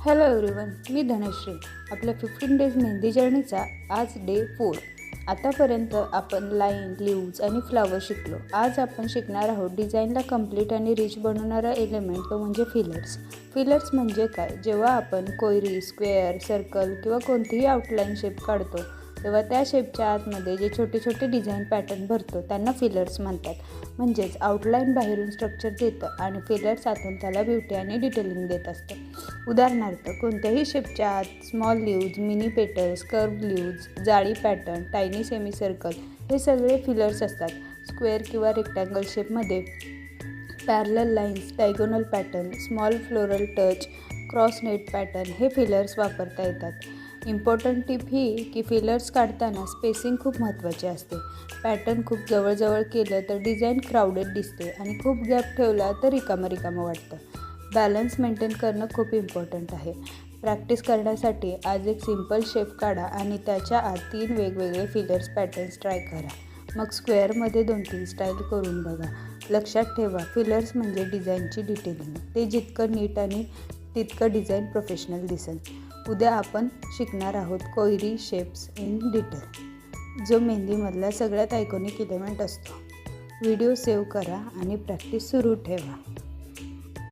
Hello everyone, मी धनश्री. आपल्या 15 days mehndi जर्नीचा आज day 4. आतापर्यंत आपण लाईन, लीव्ज आणि फ्लावर शिकलो. आज आपण शिकणार आहोत डिझाईनला कम्प्लीट आणि रिच बनवणारा एलिमेंट, तो म्हणजे फिलर्स. फिलर्स म्हणजे काय? जेव्हा आपण कोयरी, स्क्वेअर, सर्कल किंवा कोणतीही आउटलाईन शेप काढतो तेव्हा त्या शेपच्या आतमध्ये जे छोटे छोटे डिझाईन पॅटर्न भरतो त्यांना फिलर्स म्हणतात. म्हणजेच आउटलाईन बाहेरून स्ट्रक्चर देतं आणि फिलर्स आतून त्याला ब्युटी आणि डिटेलिंग देत असतं. उदाहरणार्थ, कोणत्याही शेपच्या आत small leaves, mini petals, curve leaves, जाळी पॅटर्न, टायनी सेमी सर्कल हे सगळे फिलर्स असतात. स्क्वेअर किंवा रेक्टँगल शेपमध्ये parallel lines, diagonal pattern, small floral touch, cross net pattern हे फिलर्स वापरता येतात. इम्पॉर्टंट टिप ही की फिलर्स काढताना स्पेसिंग खूप महत्त्वाची असते. पॅटर्न खूप जवळजवळ केलं तर डिझाईन क्राऊडेड दिसते आणि खूप गॅप ठेवला तर रिकामं वाटतं. बॅलन्स मेंटेन करणं खूप इम्पॉर्टंट आहे. प्रॅक्टिस करण्यासाठी आज एक सिम्पल शेप काढा आणि त्याच्या आत 3 वेगवेगळे फिलर्स पॅटर्न्स ट्राय करा. मग स्क्वेअरमध्ये 2-3 स्टाईल करून बघा. लक्षात ठेवा, फिलर्स म्हणजे डिझाईनची डिटेलिंग. ते जितकं नीट आणि तितकं डिझाईन प्रोफेशनल दिसेल. उद्या आपण शिकणार आहोत कोयरी शेप्स इन डिटेल, जो मेहंदीमधला सगळ्यात आयकॉनिक एलिमेंट असतो. व्हिडिओ सेव्ह करा आणि प्रॅक्टिस सुरू ठेवा.